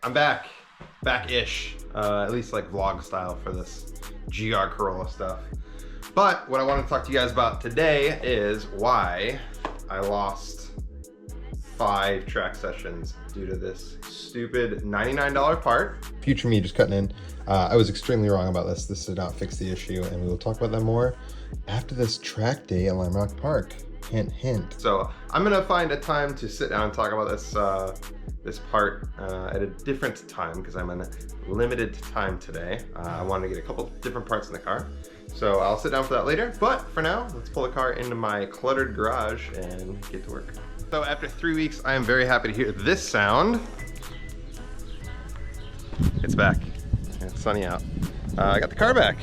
I'm back-ish, at least like vlog style for this GR Corolla stuff. But what I want to talk to you guys about today is why I lost 5 track sessions due to this stupid $99 part. Future me just cutting in. I was extremely wrong about this. This did not fix the issue, and we will talk about that more after this track day at Lime Rock Park. Hint, hint. So I'm gonna find a time to sit down and talk about this this part at a different time because I'm in limited time today. I wanted to get a couple different parts in the car. So I'll sit down for that later, but for now, let's pull the car into my cluttered garage and get to work. So after 3 weeks, I am very happy to hear this sound. It's back, it's sunny out. I got the car back.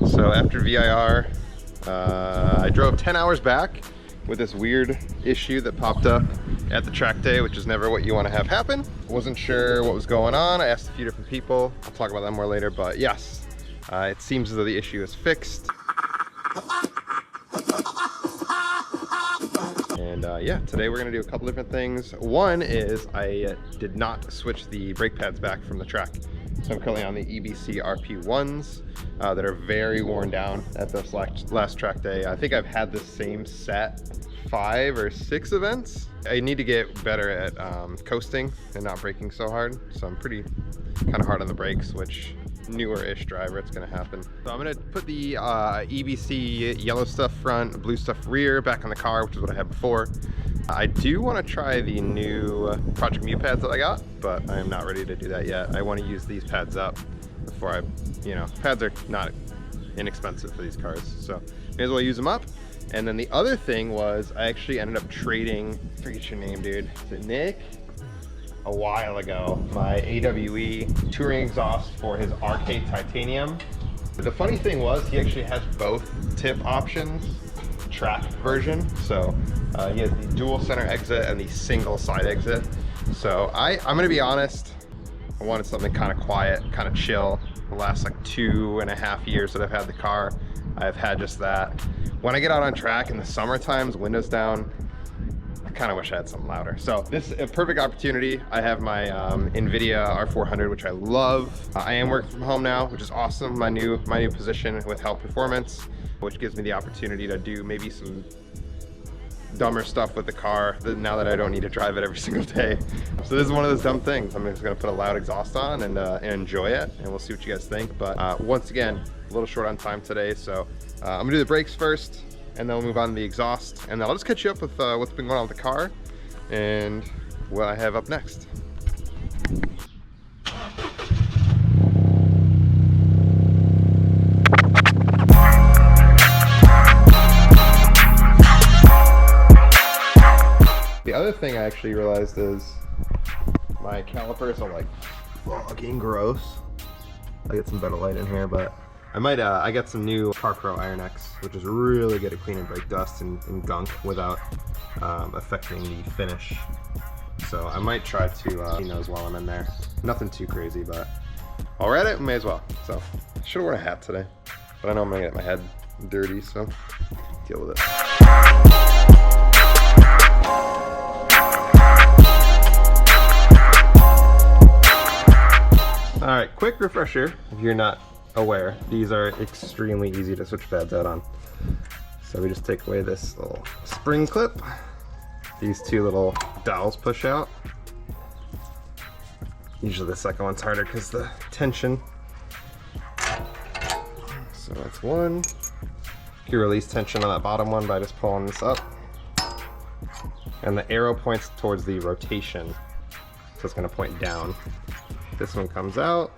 So after VIR, I drove 10 hours back with this weird issue that popped up at the track day, which is never what you want to have happen. I wasn't sure what was going on. I asked a few different people. I'll talk about that more later, but yes. It seems as though the issue is fixed. And yeah, today we're gonna do a couple different things. One is I did not switch the brake pads back from the track. So I'm currently on the EBC RP1s that are very worn down at this last track day. I think I've had the same set 5 or 6 events. I need to get better at coasting and not braking so hard. So I'm pretty kind of hard on the brakes, which newer-ish driver, it's gonna happen. So I'm gonna put the EBC yellow stuff front, blue stuff rear back on the car, which is what I had before. I do want to try the new Project Mu pads that I got, but I am not ready to do that yet. I want to use these pads up before I, pads are not inexpensive for these cars, so may as well use them up. And then the other thing was I actually ended up trading, I forget your name, dude, is it Nick? A while ago, my AWE touring exhaust for his RK Titanium. The funny thing was he actually has both tip options, track version. So he has the dual center exit and the single side exit. So I'm gonna be honest, I wanted something kind of quiet, kind of chill. The last like 2.5 years that I've had the car, I've had just that. When I get out on track in the summer times, windows down, I kind of wish I had something louder. So this is a perfect opportunity. I have my NVIDIA R400, which I love. I am working from home now, which is awesome. My new position with Health Performance, which gives me the opportunity to do maybe some dumber stuff with the car now that I don't need to drive it every single day. So this is one of those dumb things. I'm just gonna put a loud exhaust on and enjoy it, and we'll see what you guys think. But once again, a little short on time today, so I'm gonna do the brakes first, and then we'll move on to the exhaust, and then I'll just catch you up with what's been going on with the car and what I have up next. The other thing I actually realized is my calipers are like fucking gross. I'll get some better light in here, but I might, I got some new CarPro Iron X, which is really good at cleaning brake dust and gunk without affecting the finish. So I might try to clean those while I'm in there. Nothing too crazy, but while we're at it, we may as well. So I should have worn a hat today, but I know I'm gonna get my head dirty, so deal with it. All right, quick refresher, if you're not aware, these are extremely easy to switch pads out on. So we just take away this little spring clip. These 2 little dowels push out. Usually the second one's harder because the tension. So that's one. You can release tension on that bottom one by just pulling this up. And the arrow points towards the rotation, so it's gonna point down. This one comes out,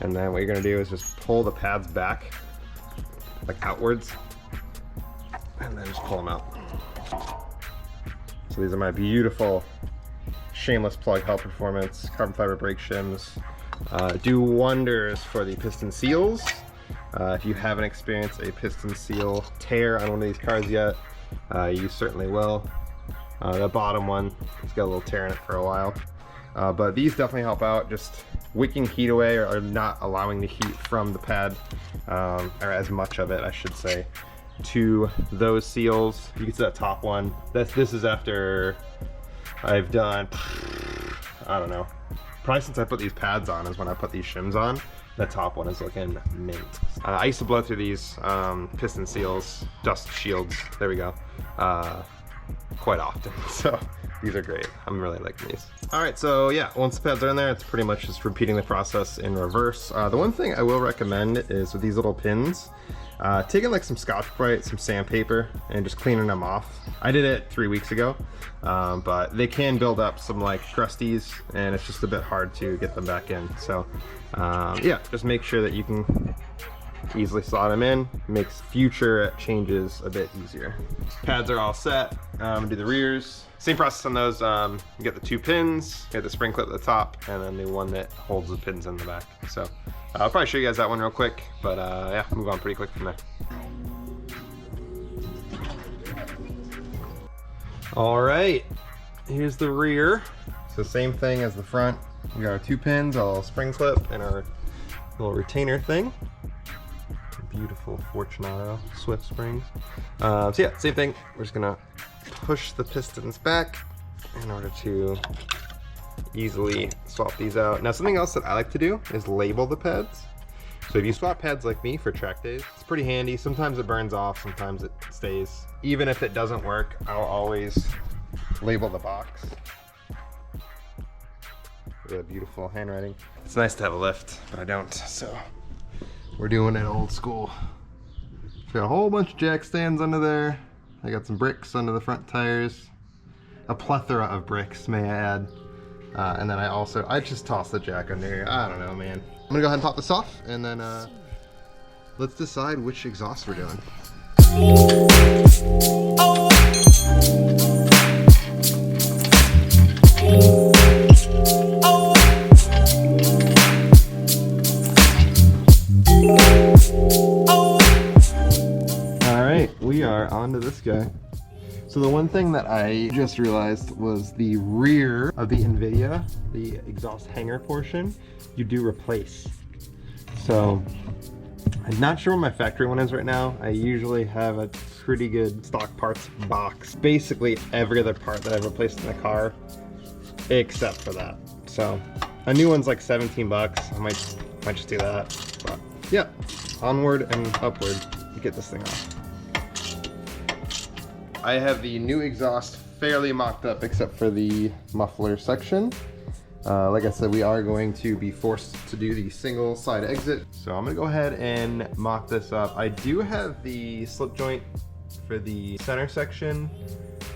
and then what you're gonna do is just pull the pads back, like outwards, and then just pull them out. So these are my beautiful shameless plug Health Performance carbon fiber brake shims. Do wonders for the piston seals. If you haven't experienced a piston seal tear on one of these cars yet, you certainly will. The bottom one, it's got a little tear in it for a while. But these definitely help out, just wicking heat away or not allowing the heat from the pad, or as much of it, I should say, to those seals. You can see that top one. This is after I've done I don't know. Probably since I put these pads on is when I put these shims on. The top one is looking mint. I used to blow through these piston seals, dust shields, there we go, quite often. So these are great. I'm really liking these. All right, so yeah, once the pads are in there, it's pretty much just repeating the process in reverse. The one thing I will recommend is with these little pins, taking like some Scotch-Brite, some sandpaper, and just cleaning them off. I did it 3 weeks ago, but they can build up some like crusties, and it's just a bit hard to get them back in. So yeah, just make sure that you can easily slot them in. Makes future changes a bit easier. Pads are all set. Do the rears. Same process on those. You get the 2 pins, you get the spring clip at the top, and then the one that holds the pins in the back. So I'll probably show you guys that one real quick, but yeah, move on pretty quick from there. All right, here's the rear. So same thing as the front. We got our 2 pins, our little spring clip, and our little retainer thing. Beautiful Fortunato Swift springs. So yeah, same thing. We're just gonna push the pistons back in order to easily swap these out. Now, something else that I like to do is label the pads. So if you swap pads like me for track days, it's pretty handy. Sometimes it burns off, sometimes it stays. Even if it doesn't work, I'll always label the box. Look at that beautiful handwriting. It's nice to have a lift, but I don't, so we're doing it old school. Got a whole bunch of jack stands under there. I got some bricks under the front tires. A plethora of bricks, may I add. And then I just tossed the jack under here. I don't know, man. I'm gonna go ahead and pop this off, and then let's decide which exhaust we're doing. We are onto this guy. So the one thing that I just realized was the rear of the NVIDIA, the exhaust hanger portion, you do replace. So I'm not sure what my factory one is right now. I usually have a pretty good stock parts box. Basically every other part that I've replaced in the car, except for that. So a new one's like 17 bucks. I might just do that. But yeah, onward and upward to get this thing off. I have the new exhaust fairly mocked up except for the muffler section. Like I said, we are going to be forced to do the single side exit. So I'm gonna go ahead and mock this up. I do have the slip joint for the center section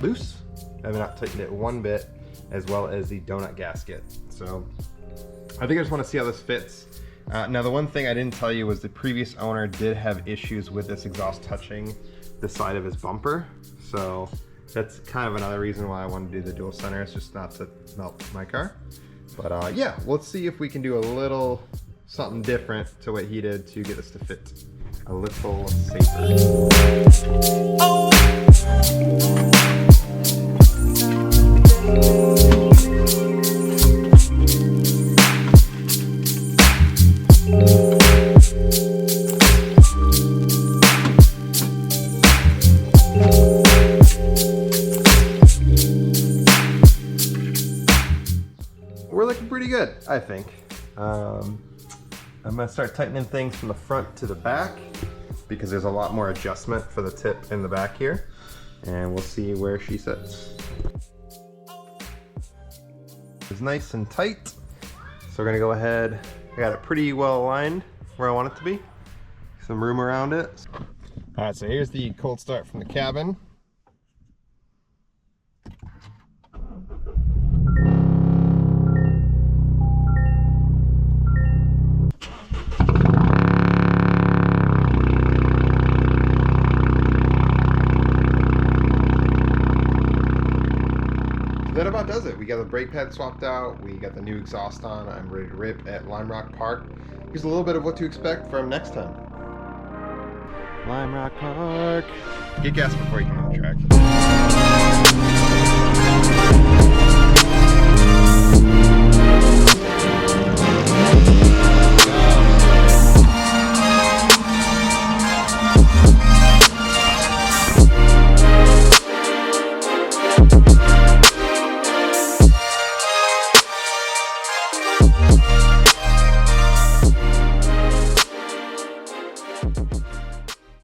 loose. I have not tightened it one bit, as well as the donut gasket. So I think I just wanna see how this fits. Now the one thing I didn't tell you was the previous owner did have issues with this exhaust touching the side of his bumper. So that's kind of another reason why I want to do the dual center. It's just not to melt my car. But yeah, let's see if we can do a little something different to what he did to get this to fit a little safer. We're looking pretty good, I think. I'm gonna start tightening things from the front to the back because there's a lot more adjustment for the tip in the back here, and we'll see where she sits. It's nice and tight, so we're gonna go ahead. I got it pretty well aligned where I want it to be. Some room around it. All right, so here's the cold start from the cabin. That about does it. We got the brake pad swapped out, we got the new exhaust on, I'm ready to rip at Lime Rock Park. Here's a little bit of what to expect from next time. Lime Rock Park. Get gas before you come on the track.